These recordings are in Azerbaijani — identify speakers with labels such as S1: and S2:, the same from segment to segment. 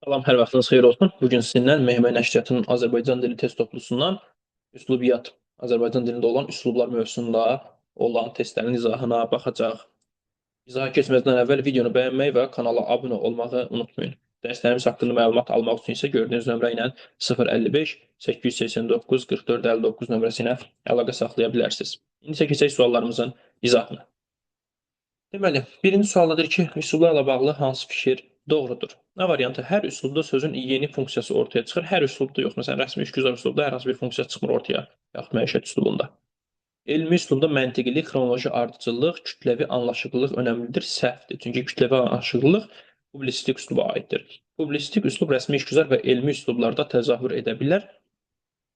S1: Salam, hər vaxtınız xeyir olsun. Bugün sizinlə Mehmet Nəşriyyatının Azərbaycan dili test toplusundan üslubiyyat, Azərbaycan dilində olan üslublar mövzusunda olan testlərin izahına baxacaq. İzaha keçməzdən əvvəl videonu bəyənməyi və kanala abunə olmağı unutmayın. Dərslərimiz haqqında məlumat almaq üçün isə gördüyünüz nömrə ilə 055 889 44 59 nömrəsi ilə əlaqə saxlaya bilərsiniz. İndi isə keçək suallarımızın izahına. Deməli, birinci sualdadır ki, üslublarla bağlı hansı fikir doğrudur? A variantı, hər üslubda sözün yeni funksiyası ortaya çıxır. Hər üslubda yox. Məsələn, rəsmi işgüzar üslubda hər hansı bir funksiya çıxmır ortaya, yaxud məişət üslubunda. Elmi üslubda məntiqilik, xronoloji ardıcıllıq, kütləvi anlaşıqlılıq önəmlidir, səhvdir. Çünki kütləvi anlaşıqlılıq publisistik üsluba aiddir. Publisistik üslub rəsmi işgüzar və elmi üslublarda təzahür edə bilər.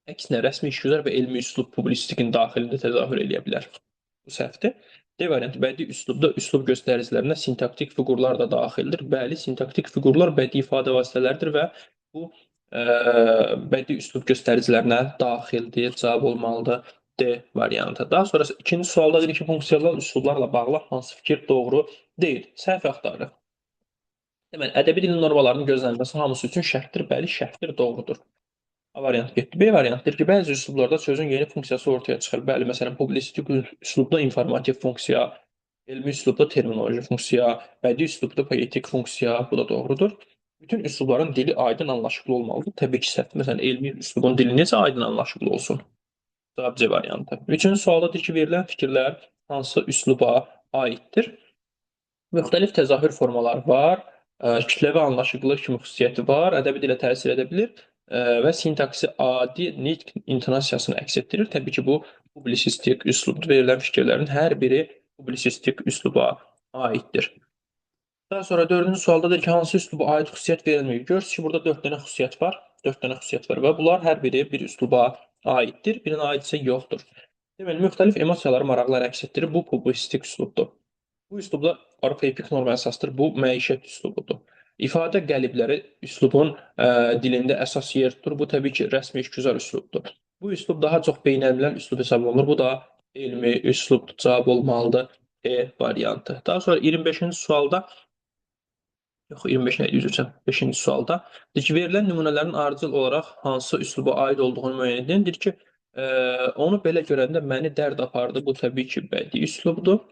S1: Əksinə, rəsmi işgüzar və elmi üslub publisistikin daxilində təzahür edə bilər. Bu səhvdir. D variantı, bədii üslubda üslub göstəricilərinə sintaktik fiqurlar da daxildir. Bəli, sintaktik fiqurlar bədii ifadə vasitələridir və bu bədii üslub göstəricilərinə daxildir, cavab olmalıdır D variantı. Daha sonra ikinci sualda dedik ki, funksiyonal üslublarla bağlı hansı fikir doğru deyil? Səhv axtarırıq. Deməli, ədəbi dilin normalarının gözlənilməsi hamısı üçün şərtdir. Bəli, şərtdir, doğrudur. A variantı getdi. B variantdır ki, bəzi üslublarda sözün yeni funksiyası ortaya çıxır. Bəli, məsələn, publisistik üslubda informativ funksiya, elmi üslubda terminoloji funksiya, bədii üslubda poetik funksiya, bu da doğrudur. Bütün üslubların dili aydın, anlaşıqlı olmalıdır. Təbii ki, səhvdir. Məsələn, elmi üslubun dili necə aydın, anlaşıqlı olsun? Cavab C variantı. Üçüncü sualdadır ki, verilən fikirlər hansı üsluba aiddir? Müxtəlif təzahür formaları var, kütləvi anlaşıqlılıq kimi xüsusiyyəti var, ədəbi dilə təsir edə bilir və sintaksi adi nitq intonasiyasını əks etdirir. Təbii ki, bu publisistik üslubdur. Verilən fikirlərin hər biri publisistik üsluba aiddir. Daha sonra dördüncü sualdadır ki, hansı üsluba aid xüsusiyyət verilmir? Görürsünüz ki, burada 4 dənə xüsusiyyət var. 4 dənə xüsusiyyət var və bunlar hər biri bir üsluba aiddir, birinə aid isə yoxdur. Deməli, müxtəlif emosiyaları, maraqları əks etdirir. Bu publisistik üslubdur. Bu üslubda orfoepik norma əsasdır. Bu məişət üslubudur. İfadə qəlibləri üslubun dilində əsas yer tutur. Bu təbii ki, rəsmi işgüzar üslubdur. Bu üslub daha çox beynəlmiləl üslub hesab olunur. Bu da elmi üslubdur. Cavab olmalıdır E variantı. Daha sonra 25-ci sualda yox, 25 nə idi üzr istəyirəm. 5-ci sualda deyir ki, verilən nümunələrin ardıcıl olaraq hansı üsluba aid olduğunu müəyyən edin. Deyir ki, onu belə görəndə məni dərd apardı. Bu təbii ki, bədii üslubdur.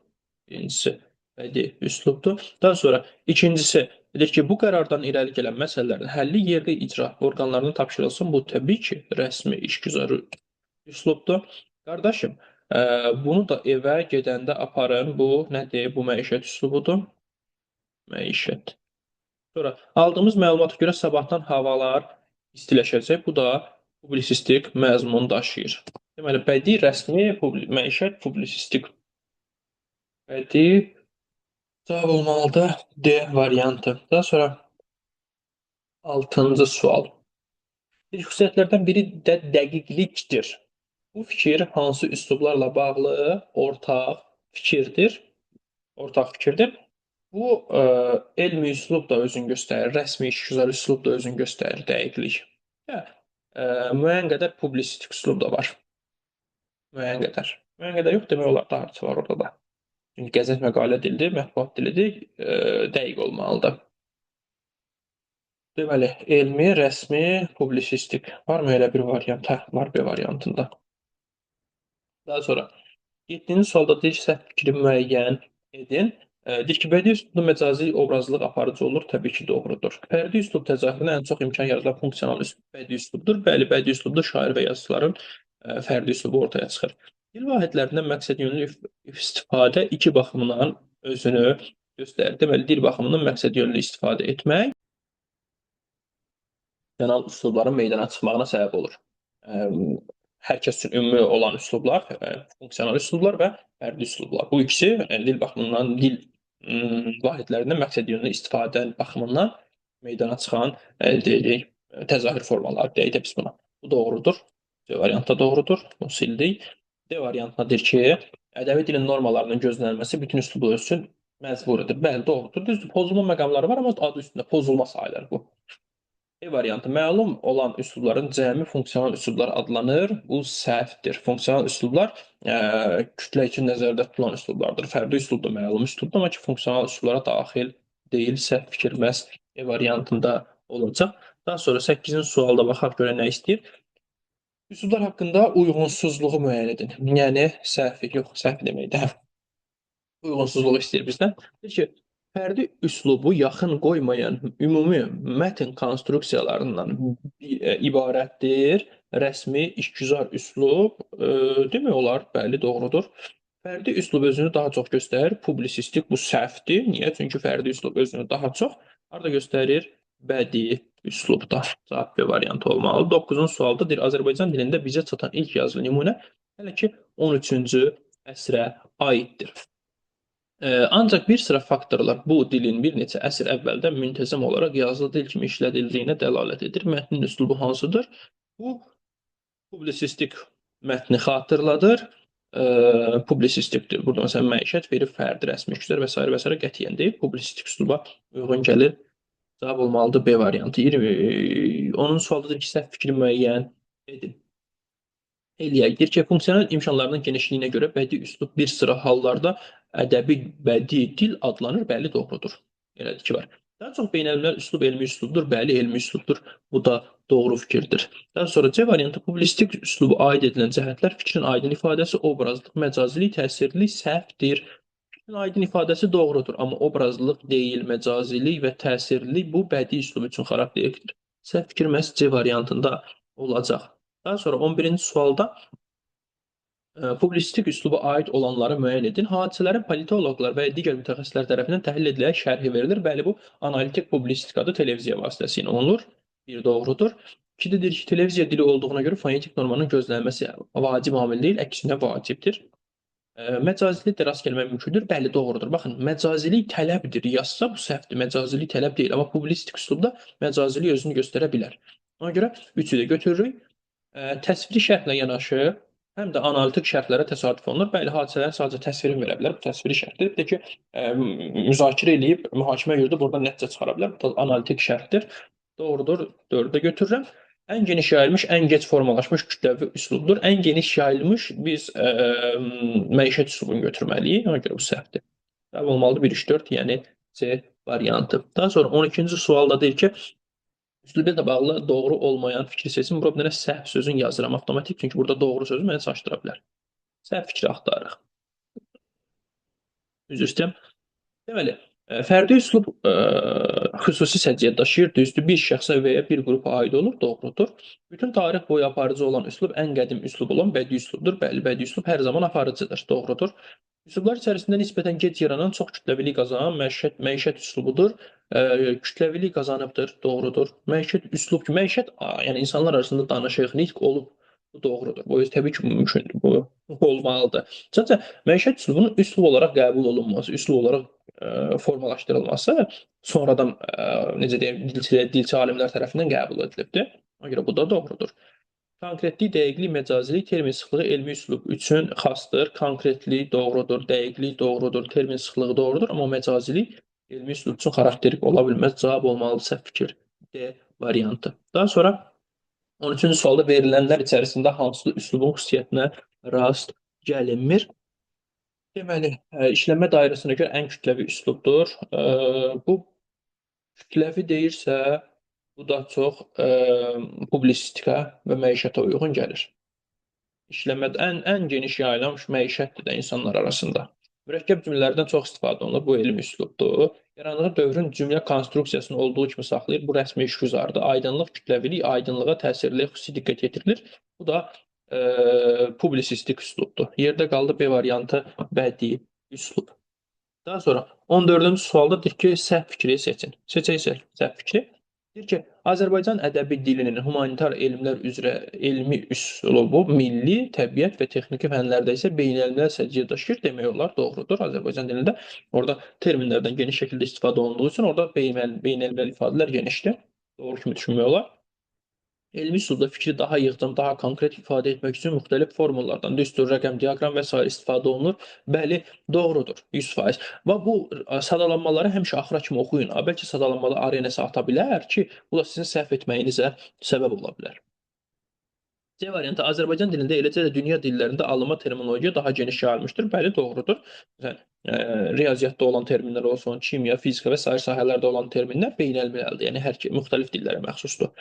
S1: Birincisi bədii üslubdur. Daha sonra ikincisi deyir ki, bu qərardan irəli gələn məsələlərin həlli yerli icra orqanlarına tapşırılsın. Bu təbii ki, rəsmi işgüzar üslubdur. Qardaşım, bunu da evə gedəndə aparın. Bu nədir? Bu məişət üslubudur. Məişət. Sonra aldığımız məlumata görə sabahdan havalar istiləşəcək. Bu da publisistik məzmun daşıyır. Deməli, bədii, rəsmi, məişət, publisistik. Bədii cavab olmalıdır D variantı. Daha sonra 6-cı sual. Bir xüsusiyyətlərdən biri də dəqiqlikdir. Bu fikir hansı üslublarla bağlı ortaq fikirdir? Ortaq fikirdir. Bu elmi üslub da özünü göstərir, rəsmi işgüzar üslub da özünü göstərir, dəqiqlik. Və müəyyən qədər publisistik üslub da var. Müəyyən qədər. Müəyyən qədər yox, demək olar da hardasa var orada da. Çünki qəzet məqalə dilidir, mətbuat dilidir, dəqiq olmalıdır. Deməli, elmi, rəsmi, publisistik. Varmı elə bir variant? Hə, var B variantında. Daha sonra 7-ci sualda deyir ki, səhv fikri müəyyən edin. Deyir ki, bədii üslubda məcazi obrazlıq aparıcı olur, təbii ki, doğrudur. Fərdi üslub təzahürünə ən çox imkan yaradan funksional bədii üslubdur. Bəli, bədii üslubda şair və yazıçıların fərdi üslubu ortaya çıxır. Dil vahidlərindən məqsədyönlü istifadə iki baxımdan özünü göstərir. Deməli, dil baxımından məqsədyönlü istifadə etmək funksional üslubların meydana çıxmağına səbəb olur. Hər kəs üçün ümumi olan üslublar, funksional üslublar və fərdi üslublar. Bu ikisi dil baxımından, dil vahidlərindən məqsədyönlü istifadə baxımından meydana çıxan deyilik, təzahür formaları deyək də biz buna. Bu doğrudur. C variantda doğrudur. Bunu sildik. D variantındadır ki, ədəbi dilin normalarının gözlənilməsi bütün üslublar üçün məcburidir. Bəli, doğrudur. Düzdür, pozulma məqamları var, amma adı üstündə pozulma sayılır bu. E variantı, məlum olan üslubların cəmi funksional üslublar adlanır. Bu səhvdir. Funksional üslublar kütlə üçün nəzərdə tutulan üslublardır. Fərdi üslub da məlum üslubdur, amma ki, funksional üslublara daxil deyil. Səhv fikir məhz E variantında olacaq. Daha sonra 8-ci sualda baxaq görək nə istəyir. Üsullar haqqında uyğunsuzluğu müəyyən edin. Yəni səhvi, yox, səhv demək də uyğunsuzluq istəyir bizdən. Deyir ki, fərdi üslubu yaxın qoymayan ümumi mətn konstruksiyalarından ibarətdir. Rəsmi, işgüzar üslub demək olar, bəli, doğrudur. Fərdi üslub özünü daha çox göstərir. Publisistik bu səhvdir. Niyə? Çünki fərdi üslub özünü daha çox harda göstərir? Bədii üslubda. Cavab B variantı olmalı. 9-cu sualda deyir, Azərbaycan dilində bizə çatan ilk yazılı nümunə hələ ki 13-cü əsrə aiddir. Ancaq bir sıra faktorlar bu dilin bir neçə əsr əvvəldən müntəzəm olaraq yazılı dil kimi işlədildiyinə dəlalət edir. Mətnin üslubu hansıdır? Bu publisistik mətni xatırladır. Publisistikdir. Burada məsələn məişət verir, fərdi, rəsmi işgüzar və s. qətiyyən deyil. Publisistik üsluba uyğun gəlir. Cavab olmalıdır B variantı. 10-cu sualdadır ki, səhv fikri müəyyən edin. Eləyək. Deyir ki, funksional imkanlarının genişliyinə görə bədii üslub bir sıra hallarda ədəbi bədii dil adlanır. Bəli, doğrudur. Elədir ki, var. Daha çox beynəlmiləl üslub elmi üslubdur. Bəli, elmi üslubdur. Bu da doğru fikirdir. Daha sonra C variantı publisistik üsluba aid edilən cəhətlər fikrin aydın ifadəsi, obrazlıq, məcazilik, təsirlik, səhvdir. Fikrin aydın ifadəsi doğrudur, amma obrazlıq deyil, məcazilik və təsirlik bu bədii üslub üçün xarakterlikdir. Səhv fikir məhz C variantında olacaq. Daha sonra 11-ci sualda publisistik üsluba aid olanları müəyyən edin. Hadisələrin politoloqlar və digər mütəxəssislər tərəfindən təhlil edilərək şərhi verilir. Bəli, bu analitik publisistikadır, televiziya vasitəsilə olunur. Bir doğrudur. İkidə deyir ki, televiziya dili olduğuna görə fonetik normanın gözlənilməsi vacib amil deyil, əksinə vacibdir. Məcazilik də rast gəlmək mümkündür. Bəli, doğrudur. Baxın, məcazilik tələbdir yazsa bu səhvdir. Məcazilik tələb deyil, amma publisistik üslubda məcazilik özünü göstərə bilər. Ona görə 3-ü də götürürük. Təsviri şərhlə yanaşı, həm də analitik şərhlərə təsadüf olunur. Bəli, hadisələrin sadəcə təsvirini verə bilər. Bu təsviri şərhdir. Bir də ki, müzakirə eləyib, mühakimə yürüdüb, buradan nəticə çıxara bilər. Bu da analitik şərhdir. Doğrudur, 4-ü də götürürəm. Ən geniş yayılmış, ən gec formalaşmış kütləvi üslubdur. Ən geniş yayılmış biz məişət üslubunu götürməliyik. Ona görə bu səhvdir. Cavab olmalıdır 1, 3, 4, yəni C variantı. Daha sonra 12-ci sualda deyir ki, üslubiylə bağlı doğru olmayan fikri seçin. Burada bir dənə səhv sözün yazıram avtomatik, çünki burada doğru sözü məni çaşdıra bilər. Səhv fikri axtarırıq. Üzr istəyirəm. Deməli, fərdi üslub xüsusi səciyyət daşıyır, düzdür. Bir şəxsə və ya bir qrupa aid olur, doğrudur. Bütün tarix boyu aparıcı olan üslub ən qədim üslub olan bədii üslubdur. Bəli, bədii üslub hər zaman aparıcıdır, doğrudur. Üslublar içərisində nisbətən gec yaranan çox kütləvilik qazanan məişət üslubudur. Kütləvilik qazanıbdır, doğrudur. Məişət üslub ki, məişət, yəni insanlar arasında danışıq, nitq olub, bu doğrudur. Bu təbii ki, mümkündür, bu olmalıdır. Sadəcə, məişət üslubunun üslub olaraq qəbul olunması, üslub olaraq formalaşdırılması sonradan, necə deyim, dilçi alimlər tərəfindən qəbul edilibdir. Ona görə bu da doğrudur. Konkretlik, dəqiqlik, məcazilik, termin sıxlığı elmi üslub üçün xasdır. Konkretlik doğrudur, dəqiqlik doğrudur, termin sıxlığı doğrudur, amma məcazilik elmi üslub üçün xarakterik ola bilməz. Cavab olmalıdır səhv fikir D variantı. Daha sonra 13-cü sualda verilənlər içərisində hansı üslubun xüsusiyyətinə rast gəlinmir? Deməli, işlənmə dairəsinə görə ən kütləvi üslubdur. Bu kütləvi deyirsə, bu da çox publisistika və məişətə uyğun gəlir. İşləmədə ən geniş yayılmış məişətdir də insanlar arasında. Mürəkkəb cümlələrdən çox istifadə olunur. Bu elmi üslubdur. Yarandığı dövrün cümlə konstruksiyasını olduğu kimi saxlayır. Bu rəsmi işgüzardır. Aydınlıq, kütləvilik, aydınlığa, təsirliyə xüsusi diqqət yetirilir. Bu da publisistik üslubdur. Yerdə qaldı B variantı bədii üslub. Daha sonra 14-cü sualda deyir ki, səhv fikri seçin. Seçək səhv fikri. Deyir ki, Azərbaycan ədəbi dilinin humanitar elmlər üzrə elmi üslubu milli, təbiət və texniki fənlərdə isə beynəlmiləl səciyyət daşıyır demək olar, doğrudur. Azərbaycan dilində orada terminlərdən geniş şəkildə istifadə olunduğu üçün orada beynəlmiləl ifadələr genişdir. Doğru kimi düşünmək olar. Elmi üslubda fikri daha yığcam, daha konkret ifadə etmək üçün müxtəlif formullardan, düstur, rəqəm, diaqram və s. istifadə olunur. Bəli, doğrudur, 100%. Və bu sadalanmaları həmişə axıra kimi oxuyun. Bəlkə sadalanmada araya nəsə ata bilər ki, bu da sizin səhv etməyinizə səbəb ola bilər. C variantı Azərbaycan dilində eləcə də dünya dillərində alınma terminologiya daha geniş yayılmışdır. Bəli, doğrudur. Məsələn, riyaziyyatda olan terminlər olsun, kimya, fizika və sair sahələrdə olan terminlər beynəlmiləldir. Yəni hər iki müxtəlif dillərə məxsusdur.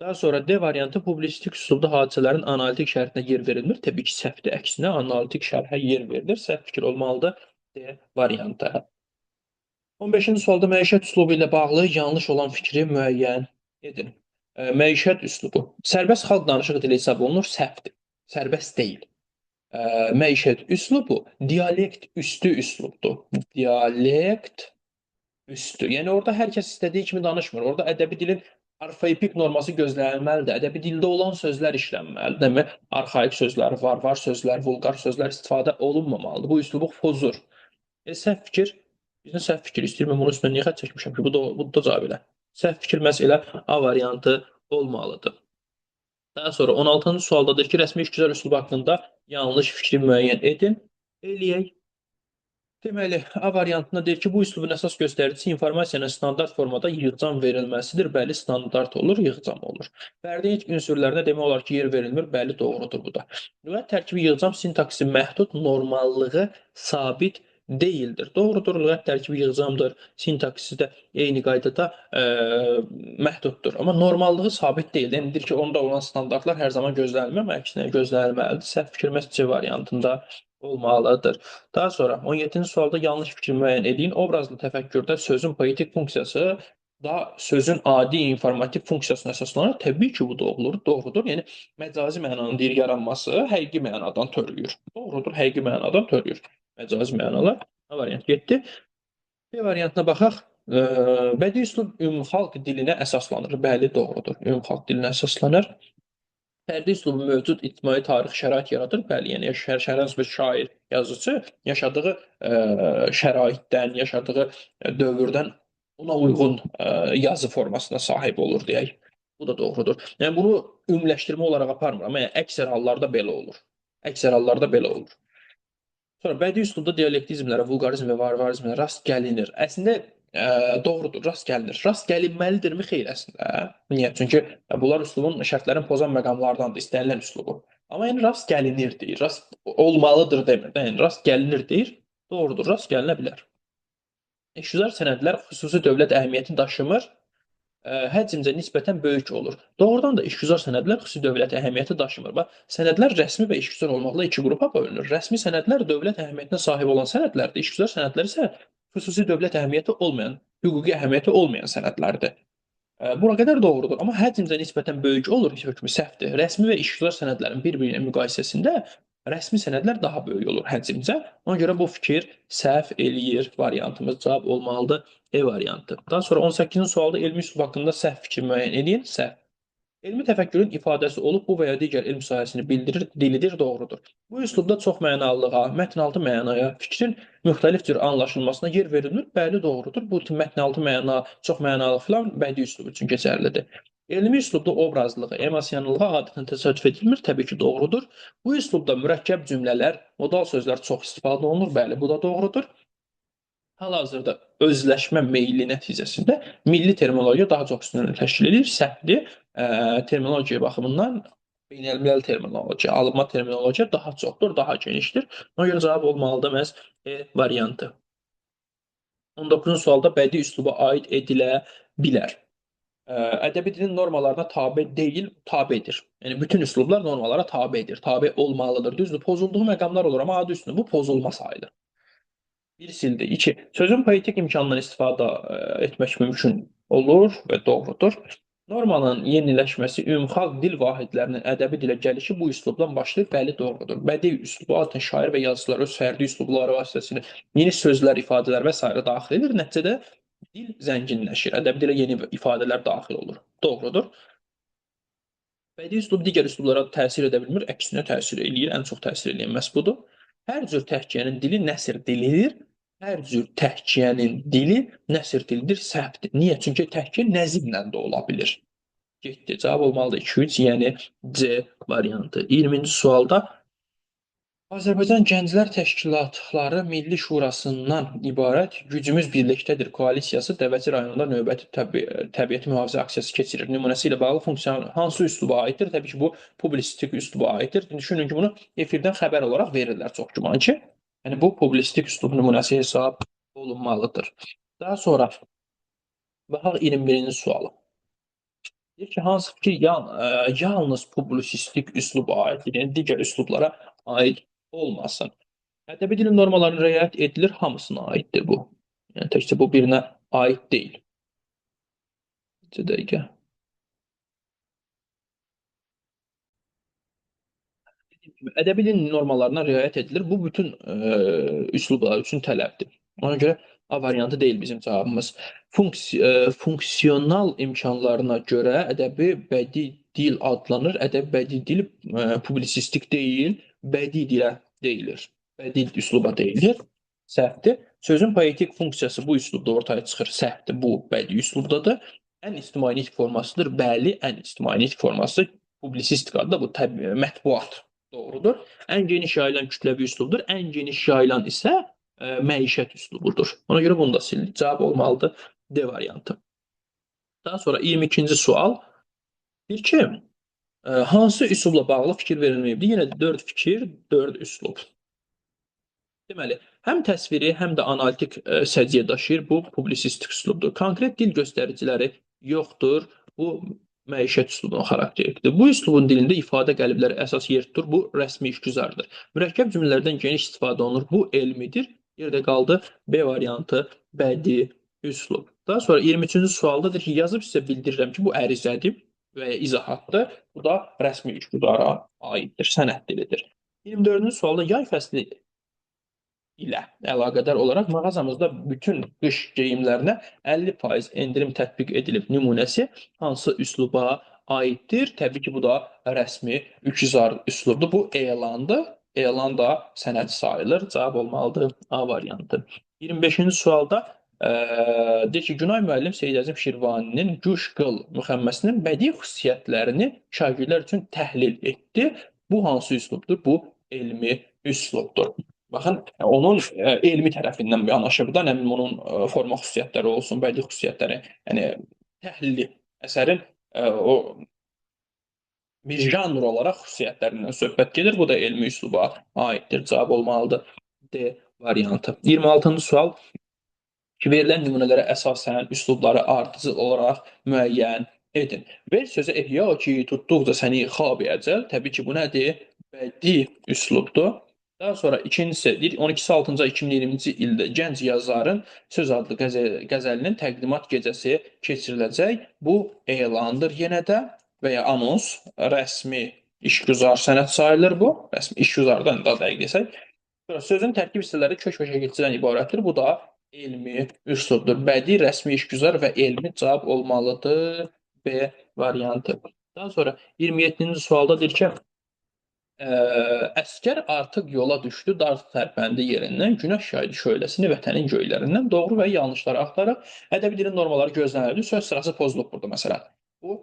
S1: Daha sonra D variantı publisistik üslubda hadisələrin analitik şərhinə yer verilmir. Təbii ki, səhvdir. Əksinə analitik şərhə yer verilir. Səhv fikir olmalıdır. D variantı. 15-ci sualda məişət üslubu ilə bağlı yanlış olan fikri müəyyən edin. Məişət üslubu. Sərbəst xalq danışıq dili hesab olunur, səhvdir. Sərbəst deyil. Məişət üslubu dialekt üstü üslubdur. Dialekt üstü. Yəni orada hər kəs istədiyi kimi danışmır. Orada ədəbi dilin arxaipik norması gözlənilməlidir. Ədəbi dildə olan sözlər işlənməlidir. Demək, arxaik sözlər, var sözlər, vulqar sözlər istifadə olunmamalıdır. Bu üslubu pozur. Səhv fikir. Bizdən səhv fikir istəyir. Mən bunun üstündən niyə xətt çəkmişəm ki? Bu da cavab elə. Səhv fikir məhz elə A variantı olmalıdır. Daha sonra 16-cı sualdadır ki, rəsmi işgüzar üslubu haqqında yanlış fikri müəyyən edin. Eləyək. Deməli, A variantında deyir ki, bu üslubun əsas göstəricisi informasiyanın standart formada yığcam verilməsidir. Bəli, standart olur, yığcam olur. Fərdi ünsürlərinə demək olar ki, yer verilmir. Bəli, doğrudur bu da. Lüğət tərkibi yığcam sintaksi məhdud, normallığı sabit deyildir. Doğrudur, lüğət tərkibi yığcamdır. Sintaksisi də eyni qaydada məhduddur. Amma normallığı sabit deyil. Yəni, deyir ki, onda olan standartlar hər zaman gözlənilmir, amma əksinə gözlənilməlidir. Səhv fikir məhz C variantında olmalıdır. Daha sonra 17-ci sualda yanlış fikir müəyyən edin. Obrazlı təfəkkürdə sözün poetik funksiyası da sözün adi informativ funksiyasına əsaslanır. Təbii ki, bu doğrudur. Yəni məcazi mənanın deyir yaranması həqiqi mənadan törüyür. Doğrudur, həqiqi mənadan törüyür. Məcazi mənalar. A variant getdi. B variantına baxaq. Bədii üslub ümumxalq dilinə əsaslanır. Bəli, doğrudur. Ümumxalq dilinə əsaslanır. Fərdi üslubu mövcud ictimai tarix şərait yaradır. Bəli, yəni hər hansı bir şair, yazıcı yaşadığı şəraitdən, yaşadığı dövrdən ona uyğun yazı formasına sahib olur deyək. Bu da doğrudur. Yəni bunu ümumiləşdirmə olaraq aparmır, amma yəni, əksər hallarda belə olur. Əksər hallarda belə olur. Sonra bədii üslubda dialektizmlərə, vulqarizm və varvarizmlərə rast gəlinir. Əslində doğrudur, rast gəlinir. Rast gəlinməlidirmi? Xeyr, əslində. Niyə? Çünki bunlar üslubun şərtlərini pozan məqamlardandır, istənilən üslubu. Amma yəni rast gəlinir deyir, rast olmalıdır demir. Yəni rast gəlinir deyir, doğrudur, rast gəlinə bilər. İşgüzar sənədlər xüsusi dövlət əhəmiyyəti daşımır, həcmcə nisbətən böyük olur. Doğrudan da işgüzar sənədlər xüsusi dövlət əhəmiyyəti daşımır. Bax, sənədlər rəsmi və işgüzar olmaqla iki qrupa bölünür. Rəsmi sənədlər dövlət əhəmiyyətinə sahib olan sənədlərdir. İşgüzar sənədlər isə xüsusi dövlət əhəmiyyəti olmayan, hüquqi əhəmiyyəti olmayan sənədlərdir. Bura qədər doğrudur, amma həcmcə nisbətən böyük olur hökmü səhvdir. Rəsmi və işgüzar sənədlərin bir-birinə müqayisəsində rəsmi sənədlər daha böyük olur həcmcə. Ona görə bu fikir səhv eləyir. Variantımız cavab olmalıdır. E variantı. Daha sonra 18-ci sualda elmi üslub haqqında səhv fikir müəyyən edin. Səhv. Elmi təfəkkürün ifadəsi olub bu və ya digər elm sahəsini bildirir, dilidir, doğrudur. Bu üslubda çox mənalılığa, mətnaltı mənaya, fikrin müxtəlif cür anlaşılmasına yer verilmir. Bəli, doğrudur. Bu mətnaltı məna, çox mənalı filan bədii üslub üçün keçərlidir. Elmi üslubda obrazlığı, emosiyanlığa adətən təsadüf edilmir. Təbii ki, doğrudur. Bu üslubda mürəkkəb cümlələr, modal sözlər çox istifadə olunur. Bəli, bu da doğrudur. Hal-hazırda özləşmə meyli nəticəsində milli terminologiya daha çox üstünlük təşkil edir. Səhvdir. Terminologiya baxımından beynəlmiləl terminologiya, alınma terminologiya daha çoxdur, daha genişdir. Ona görə cavab olmalıdır məhz E variantı. 19-cu sualda bədii üsluba aid edilə bilər. Ədəbi dilin normalarına tabe deyil, tabedir. Yəni bütün üslublar normalara tabedir, tabe olmalıdır. Düzdür, pozulduğu məqamlar olur, amma adı üstünə bu pozulma sayılır. Bir sildi. 2. Sözün poetik imkandan istifadə etmək mümkün olur və doğrudur. Normanın yeniləşməsi ümumxalq dil vahidlərinin ədəbi dilə gəlişi bu üslubdan başlayır. Bəli, doğrudur. Bədii üslubu adətən şair və yazıçılar öz fərdi üslubları vasitəsilə yeni sözlər, ifadələr və s. daxil edir. Nəticədə dil zənginləşir. Ədəbi dilə yeni ifadələr daxil olur. Doğrudur. Bədii üslub digər üslublara təsir edə bilmir, əksinə təsir eləyir. Ən çox təsir eləyən məhz budur. Hər cür təhkiyənin dili nəsr dilidir. Hər cür təhkiyənin dili nəsr dilidir, səhvdir. Niyə? Çünki təhkiyə nəzmlə də ola bilir. Getdi. Cavab olmalıdır 2-3, yəni C variantı. 20-ci sualda Azərbaycan Gənclər Təşkilatları Milli Şurasından ibarət Gücümüz Birlikdədir koalisiyası Dəvəci rayonunda növbəti təbiət mühafizə aksiyası keçirir. Nümunəsi ilə bağlı funksiya hansı üsluba aiddir? Təbii ki, bu publisistik üsluba aiddir. Düşünün ki, bunu efirdən xəbər olaraq verirlər çox güman ki. Yəni bu publisistik üslub nümunəsi hesab olunmalıdır. Daha sonra baxaq 21-ci suala. Deyir ki, hansı fikir yalnız publisistik üsluba aiddir, yəni digər üslublara aid olmasın. Ədəbi dilin normalarına riayət edilir, hamısına aiddir bu. Yəni təkcə bu birinə aid deyil. Bir dəqiqə. Ədəbi dilin normalarına riayət edilir. Bu bütün üslublar üçün tələbdir. Ona görə A variantı deyil bizim cavabımız. Funksional imkanlarına görə ədəbi bədii dil adlanır. Ədəbi bədii dil publisistik deyil, bədii dilə deyilir. Bədii üsluba deyilir. Səhvdir. Sözün poetik funksiyası bu üslubda ortaya çıxır. Səhvdir. Bu bədii üslubdadır. Ən ictimai nitq formasıdır. Bəli, ən ictimai nitq forması publisistikada da bu mətbuat doğrudur. Ən geniş yayılan kütləvi üslubdur. Ən geniş yayılan isə məişət üslubudur. Ona görə bunu da sildik. Cavab olmalıdır D variantı. Daha sonra 22-ci sual. Deyir ki, hansı üslubla bağlı fikir verilməyibdir? Yenə 4 fikir, 4 üslub. Deməli, həm təsviri, həm də analitik səciyyə daşıyır. Bu publisistik üslubdur. Konkret dil göstəriciləri yoxdur. Bu məişət üslubunun xarakteridir. Bu üslubun dilində ifadə qəlibləri əsas yer tutur. Bu rəsmi işgüzardır. Mürəkkəb cümlələrdən geniş istifadə olunur. Bu elmidir. Yerdə qaldı B variantı, bədii üslub. Daha sonra 23-cü sualdadır ki, yazıb sizə bildirirəm ki, bu ərizədir və ya izahatdır. Bu da rəsmi işgüzara aiddir, sənət dilidir. 24-cü sualda yay fəsli ilə əlaqədar olaraq mağazamızda bütün qış geyimlərinə 50% endirim tətbiq edilib nümunəsi hansı üsluba aiddir? Təbii ki, bu da rəsmi üçüzar üslubdur. Bu elandır. Elan da sənəd sayılır. Cavab olmalıdır A variantı. 25-ci sualda deyir ki, Günay müəllim Seyid Əzim Şirvaninin Güş qıl müxəmməsinin bədii xüsusiyyətlərini şagirdlər üçün təhlil etdi. Bu hansı üslubdur? Bu elmi üslubdur. Baxın, onun elmi tərəfindən yanaşıb da, nə bilim, onun forma xüsusiyyətləri olsun, bədii xüsusiyyətləri, yəni təhlili, əsərin o bir janr olaraq xüsusiyyətlərindən söhbət gedir. Bu da elmi üsluba aiddir. Cavab olmalıdır D variantı. 26-cı sual. Verilən nümunələrə əsasən üslubları ardıcıl olaraq müəyyən edin. Ver sözə ehya ki, tutduqca səni xab əcəl. Təbii ki, bu nədir? Bədii üslubdur. Daha sonra ikincisi, 12-6-cı ay 2020-ci ildə gənc yazarın Söz adlı qəzəlinin təqdimat gecəsi keçiriləcək. Bu elandır yenə də və ya anons, rəsmi işgüzar sənəd sayılır bu. Rəsmi işgüzardan daha dəqiq desək. Sözün tərkib hissələri kök və şəkilçidən ibarətdir. Bu da elmi üslubdur. Bədii, rəsmi işgüzar və elmi cavab olmalıdır. B variantı. Daha sonra 27-ci sualda deyir ki, əskər artıq yola düşdü Dart tərpəndi yerindən, günəş yaydı şöləsini vətənin göylərindən, doğru və yanlışları axtarıb, ədəbi dilin normaları gözlənildi, söz sırası pozulub burada məsələn. Bu,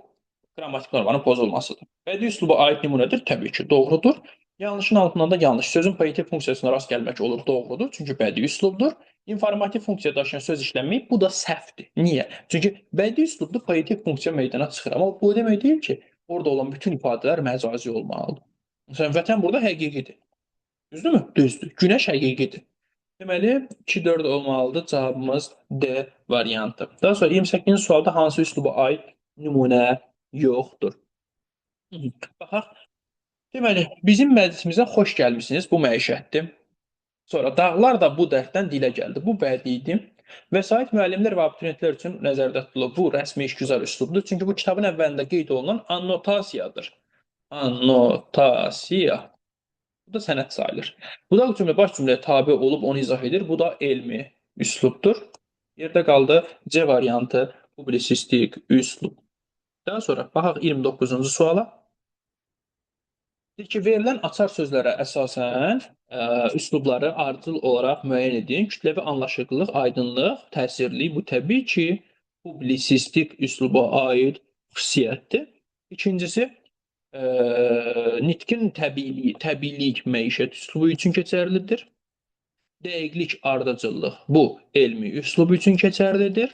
S1: qrammatik normanın pozulmasıdır. Bədii üsluba aid nümunədir, təbii ki, doğrudur. Yanlışın altından da yanlış. Sözün poetik funksiyasına rast gəlmək olur, doğrudur, çünki bədii üslubdur. İnformativ funksiya daşıyan söz işlənməyib, bu da səhvdir. Niyə? Çünki bədii üslubda poetik funksiya meydana çıxır, amma bu demək deyil ki, orada olan bütün ifadələr məcazi olmalıdır. Məsələn, vətən burada həqiqidir. Düzdürmü? Düzdür. Günəş həqiqidir. Deməli, 2-4 olmalıdır. Cavabımız D variantı. Daha sonra 28-ci sualda hansı üsluba aid nümunə yoxdur? Baxaq. Deməli, bizim məclisimizə xoş gəlmisiniz. Bu məişətdir. Sonra dağlar da bu dərddən dilə gəldi. Bu bədiidir. Vəsait müəllimlər və abituriyentlər üçün nəzərdə tutulub. Bu rəsmi işgüzar üslubdur. Çünki bu kitabın əvvəlində qeyd olunan annotasiyadır. Annotasiya. Bu da sənəd sayılır. Budaq cümlə baş cümləyə tabe olub onu izah edir. Bu da elmi üslubdur. Yerdə qaldı C variantı, publisistik üslub. Daha sonra baxaq 29-cu suala. Deyir ki, verilən açar sözlərə əsasən üslubları ardıcıl olaraq müəyyən edin. Kütləvi anlaşıqlılıq, aydınlıq, təsirli. Bu təbii ki, publisistik üsluba aid xüsusiyyətdir. İkincisi, Nitqin təbiilik məişət üslubu üçün keçərlidir. Dəqiqlik, ardıcıllıq bu elmi üslub üçün keçərlidir.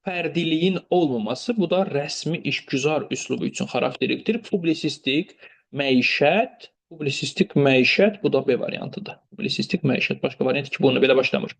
S1: Fərdiliyin olmaması bu da rəsmi işgüzar üslubu üçün xarakterlikdir. Publisistik məişət bu da B variantıdır. Publisistik məişət başqa variant ki, bunu belə başlamır.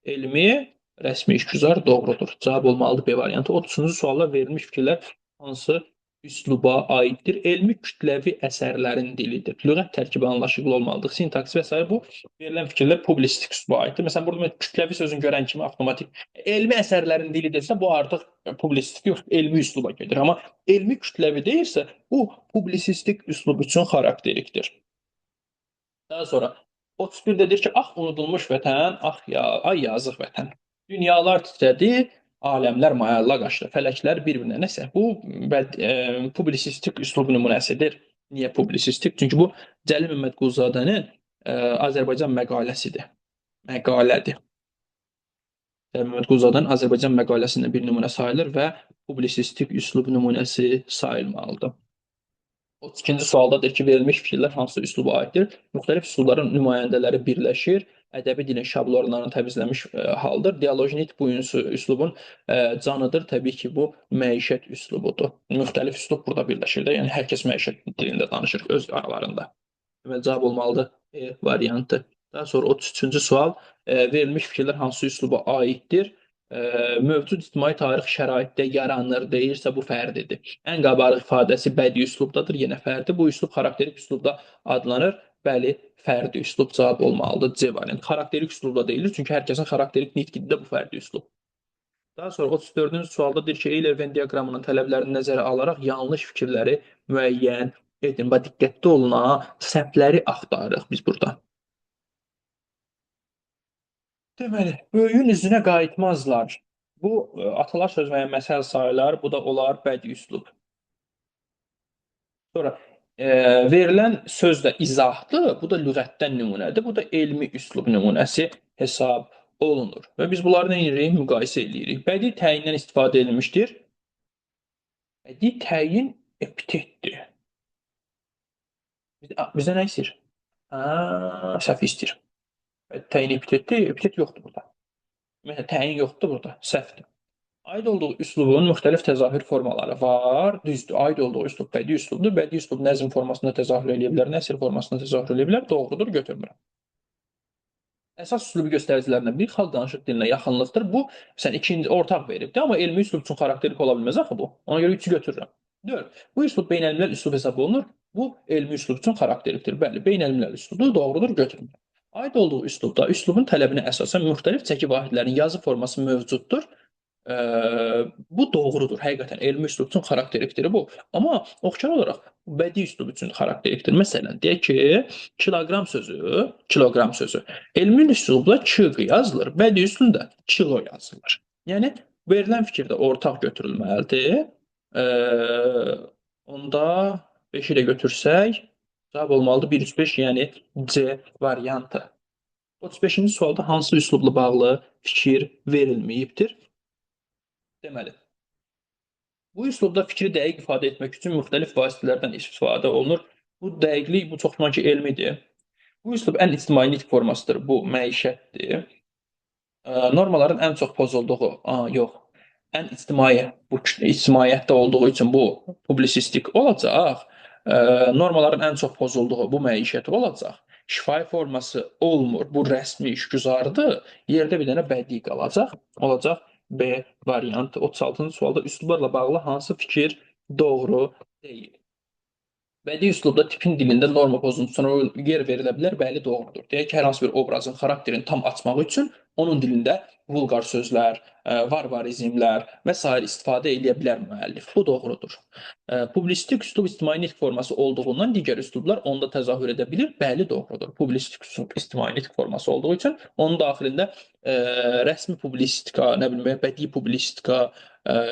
S1: Elmi, rəsmi işgüzar doğrudur. Cavab olmalıdır B variantı. 30-cu sualda verilmiş fikirlər hansı üsluba aiddir? Elmi kütləvi əsərlərin dilidir. Lüğət tərkibi anlaşılır olmalıdır. Sintaks və s. bu verilən fikirlər publisistik üsluba aiddir. Məsələn, burada kütləvi sözünü görən kimi avtomatik elmi əsərlərin dili desə, bu artıq publisistik yox, elmi üsluba gedir. Amma elmi kütləvi deyilsə, bu publisistik üslub üçün xarakterlikdir. Daha sonra 31-də deyir ki, ah unudulmuş vətən, ah ya, ay yazıq vətən. Dünyalar titrədi, aləmlər mayalla qaçdı, fələklər bir-birinə nəsə. Bu publisistik üslub nümunəsidir. Niyə publisistik? Çünki bu Cəlil Məmmədquluzadənin Azərbaycan məqaləsidir. Məqalədir. Cəlil Məmmədquluzadənin Azərbaycan məqaləsindən bir nümunə sayılır və publisistik üslub nümunəsi sayılmalıdır. 32-ci sualda deyir ki, verilmiş fikirlər hansı üsluba aiddir? Müxtəlif üslubların nümayəndələri birləşir, ədəbi dilin şablonlarını təmizləmiş haldır. Dialoji nitq bu üslubun canıdır. Təbii ki, bu məişət üslubudur. Müxtəlif üslub burada birləşir də, yəni hər kəs məişət dilində danışır öz aralarında. Deməli, cavab olmalıdır E variantı. Daha sonra 33-cü sual, verilmiş fikirlər hansı üsluba aiddir? Mövcud ictimai tarix şəraitdə yaranır deyirsə, bu fərdidir. Ən qabarıq ifadəsi bədii üslubdadır, yenə fərdi. Bu üslub xarakterik üslubda adlanır. Bəli, fərdi üslub cavab olmalıdır. C variantı. Xarakterik üslubda deyilir, çünki hər kəsin xarakterik nitqində bu fərdi üslub. Daha sonra 34-cü sualda deyir ki, Eyler-Venn diaqramının tələblərini nəzərə alaraq yanlış fikirləri müəyyən edin. Bax, diqqətli olun, səhvləri axtarırıq biz burada. Deməli, böyüyün üzünə qayıtmazlar. Bu, atalar söz və ya məsəl sayılar, bu da olar bədii üslub. Sonra, verilən söz də izahdır, bu da lüğətdən nümunədir, bu da elmi üslub nümunəsi hesab olunur. Və biz bunları nə edirik? Müqayisə edirik. Bədii təyindən istifadə edilmişdir. Bədii təyin epitetdir. Bizə nə istəyir? Səhv istəyir. Təyin epitetdir, epitet yoxdur burada. Məsələn, təyin yoxdur burada, səhvdir. Aid olduğu üslubun müxtəlif təzahür formaları var. Düzdür, aid olduğu üslub bədii üslubdur. Bədii üslub nəzm formasında təzahür edə bilər, nəsr formasında təzahür edə bilər. Doğrudur, götürmürəm. Əsas üslubu göstəricilərindən biri xalq danışıq dilinə yaxınlıqdır. Bu, məsələn, ikinci ortaq veribdir, amma elmi üslub üçün xarakterik ola bilməz axı bu. Ona görə 3-ü götürürəm. 4. Bu üslub beynəlmiləl üslub hesab olunur. Bu, elmi üslub üçün xarakterikdir. Bəli, beynəlmiləl üslubdur, doğrudur, götürmürəm. Aid olduğu üslubda üslubun tələbinə əsasən müxtəlif çəki vahidlərinin yazı forması mövcuddur. Bu doğrudur, həqiqətən elmi üslub üçün xarakterikdir bu. Amma oxşar olaraq bədii üslub üçün xarakterikdir. Məsələn, deyək ki, kiloqram sözü elmi üslubda çığ yazılır, bədii üslubda kilo yazılır. Yəni, verilən fikirdə ortaq götürülməlidir. Onda 5-i də götürsək, cavab olmalıdır 1-3-5, yəni C variantı. 35-ci sualda hansı üslubla bağlı fikir verilməyibdir? Deməli, bu üslubda fikri dəqiq ifadə etmək üçün müxtəlif vasitələrdən istifadə olunur. Bu dəqiqlik, bu çox güman ki, elmidir. Bu üslub ən ictimai nitq formasıdır, bu məişətdir. Normaların ən çox pozulduğu, ən ictimaiyyətdə olduğu üçün bu publisistik olacaq. Normaların ən çox pozulduğu bu məişət olacaq. Şifahi forması olmur, bu rəsmi işgüzardır. Yerdə bir dənə bədii qalacaq. Olacaq B variantı. 36-cı sualda üslublarla bağlı hansı fikir doğru deyil? Bədii üslubda tipin dilində norma pozuntusuna yer verilə bilər, bəli, doğrudur. Deyək ki, hər hansı bir obrazın xarakterini tam açmaq üçün onun dilində vulqar sözlər, varvarizmlər və s. istifadə edə bilər müəllif. Bu doğrudur. Publisistik üslub ictimai nitq forması olduğundan digər üslublar onda təzahür edə bilir, bəli, doğrudur. Publisistik üslub ictimai nitq forması olduğu üçün onun daxilində rəsmi publisistika, bədii publisistika,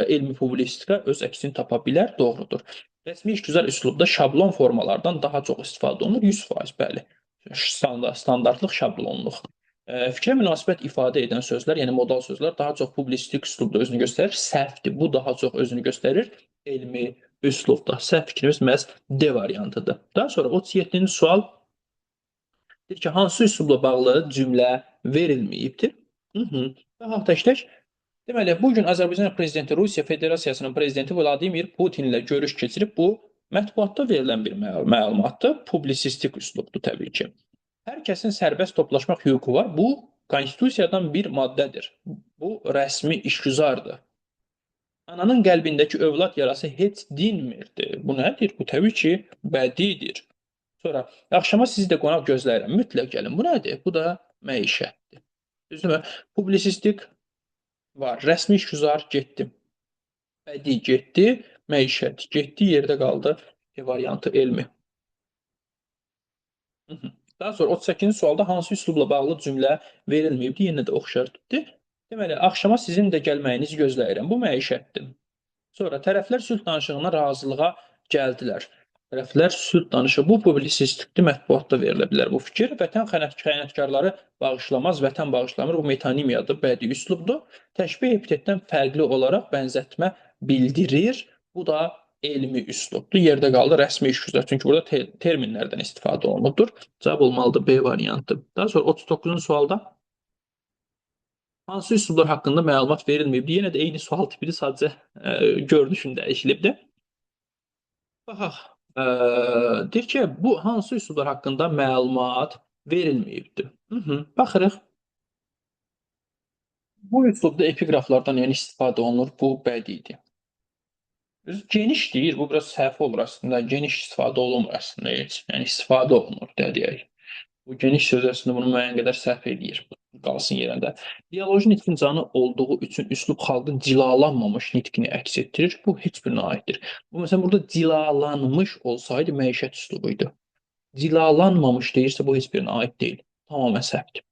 S1: elmi publisistika öz əksini tapa bilər, doğrudur. Rəsmi işgüzar üslubda şablon formalardan daha çox istifadə olunur, 100%, bəli. Standartlıq, şablonluq. Fikrə münasibət ifadə edən sözlər, yəni modal sözlər daha çox publisistik üslubda özünü göstərir, səhvdir. Bu daha çox özünü göstərir elmi üslubda. Səhv fikrimiz məhz D variantıdır. Daha sonra 37-ci sual deyir ki, hansı üslubla bağlı cümlə verilməyibdir? Baxaq tək-tək. Deməli, bu gün Azərbaycan prezidenti Rusiya Federasiyasının prezidenti Vladimir Putinlə görüş keçirib. Bu mətbuatda verilən bir məlumatdır. Publisistik üslubdur təbii ki. Hər kəsin sərbəst toplaşmaq hüququ var. Bu konstitusiyadan bir maddədir. Bu rəsmi işgüzardır. Ananın qəlbindəki övlad yarası heç dinmirdi. Bu nədir? Bu təbii ki, bədidir. Sonra axşama sizi də qonaq gözləyirəm. Mütləq gəlin. Bu nədir? Bu da məişətdir. Düzdürmü? Publisistik var. Rəsmi işgüzar getdim. Bədii getdi. Məişət getdi. Yerdə qaldı. Variantı elmi. Daha sonra 38-ci sualda hansı üslubla bağlı cümlə verilməyibdir? Yenə də oxşardır. Deməli, axşama sizin də gəlməyinizi gözləyirəm. Bu məişətdir. Sonra tərəflər sülh danışığına razılığa gəldilər. Tərəflər sülh danışığı. Bu publisistikdir, mətbuatda verilə bilər bu fikir. Vətən xəyanətkarları bağışlamaz, vətən bağışlamır. Bu metonimiyadır, bədii üslubdur. Təşbih epitetdən fərqli olaraq bənzətmə bildirir. Bu da elmi üslubdur. Yerdə qaldı rəsmi işgüzar. Çünki burada terminlərdən istifadə olunubdur. Cavab olmalıdır B variantı. Daha sonra 39-cu sualda hansı üslublar haqqında məlumat verilməyibdir? Yenə də eyni sual tipidir, sadəcə görünüşün dəyişilibdir. Baxaq. Deyir ki, bu hansı üslublar haqqında məlumat verilməyibdir? Baxırıq. Bu üslubda epiqraflardan yəni istifadə olunur. Bu bədidir. Geniş deyir, bu biraz səhv olur əslində. Geniş istifadə olunmur əslində heç. Yəni istifadə olunur deyək. Bu geniş söz əslində bunu müəyyən qədər səhv eləyir. Qalsın yerində. Dialoji nitqin canı olduğu üçün üslub xalqın cilalanmamış nitqini əks etdirir. Bu heç birinə aiddir. Bu məsələn burada cilalanmış olsaydı məişət üslubu idi. Cilalanmamış deyirsə bu heç birinə aid deyil. Tamamilə səhvdir.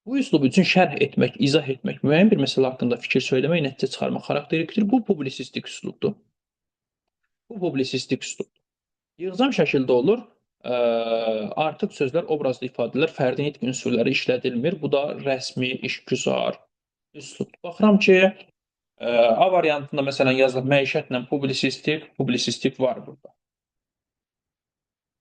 S1: Bu üslub üçün şərh etmək, izah etmək, müəyyən bir məsələ haqqında fikir söyləmək, nəticə çıxarmaq xarakterlikdir. Bu publisistik üslubdur. Bu publisistik üslubdur. Yığcam şəkildə olur. Artıq sözlər, obrazlı ifadələr, fərdi nitq ünsürləri işlədilmir. Bu da rəsmi, işgüzar üslubdur. Baxıram ki, A variantında məsələn yazılıb məişətlə publisistik var burada.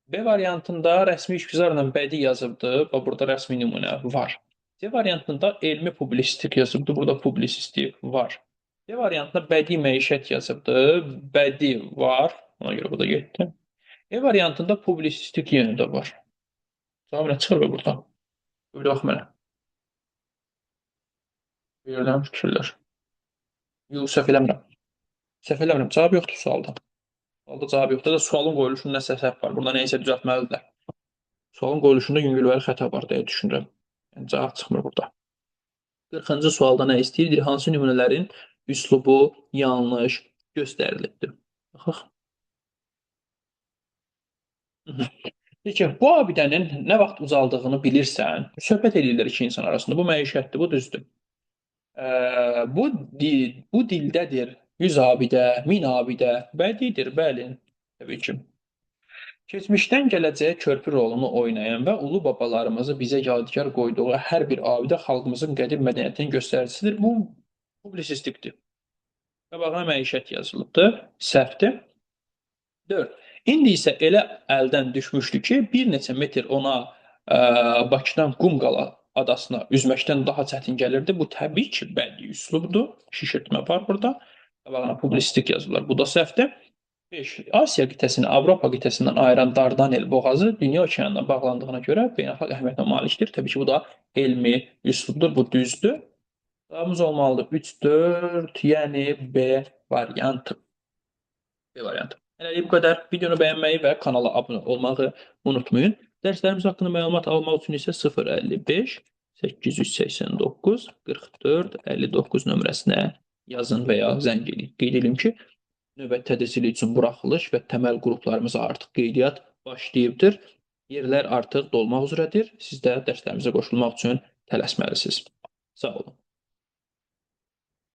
S1: B variantında rəsmi işgüzarla bədii yazıbdır. Burada rəsmi nümunə var. C variantında elmi publisistik yazıbdır. Burada publisistik var. D variantında bədii məişət yazıbdır. Bədii var. Ona görə bu da getdi. E variantında publisistik yenə də var. Cavab nə çıxır burada? Bir bax mənə. Verilən fikirlər. Yox, səhv eləmirəm. Səhv eləmirəm. Cavab yoxdur sualda. Sualda cavab yoxdur da sualın qoyuluşunda nəsə səhv var. Burada nəyisə düzəltməlidirlər. Sualın qoyuluşunda yüngülvari xəta var deyə düşünürəm. Yəni cavab çıxmır burada. 40-cı sualda nə istəyir? Hansı nümunələrin üslubu yanlış göstərilibdir? Baxaq. Deyir ki, bu abidənin nə vaxt ucaldığını bilirsən. Söhbət edirlər iki insan arasında. Bu məişətdir, bu düzdür. Bu dildədir 100 abidə, 1000 abidə. Bədidir, bəli. Təbii ki. Keçmişdən gələcəyə körpü rolunu oynayan və ulu babalarımızı bizə yadigar qoyduğu hər bir abidə xalqımızın qədim mədəniyyətinin göstəricisidir. Bu publisistikdir. Qabağına məişət yazılıbdır. Səhvdir. 4. İndi isə elə əldən düşmüşdü ki, bir neçə metr ona Bakıdan Qumqala adasına üzməkdən daha çətin gəlirdi. Bu təbii ki, bədii üslubdur. Şişirtmə var burada. Qabağına publisistik yazırlar. Bu da səhvdir. 5. Asiya qitəsini Avropa qitəsindən ayıran Dardanel boğazı dünya okeanına bağlandığına görə beynəlxalq əhəmiyyətə malikdir. Təbii ki, bu da elmi üslubdur. Bu düzdür. Cavabımız olmalıdır 3, 4, yəni B variantı. B variantı. Hələlik bu qədər. Videonu bəyənməyi və kanala abunə olmağı unutmayın. Dərslərimiz haqqında məlumat almaq üçün isə 055 889 44 59 nömrəsinə yazın və ya zəng edin. Qeyd edim ki, növbəti tədrisçilik üçün buraxılış və təməl qruplarımıza artıq qeydiyyat başlayıbdır. Yerlər artıq dolmaq üzrədir. Siz də dərslərimizə qoşulmaq üçün tələsməlisiniz. Sağ olun.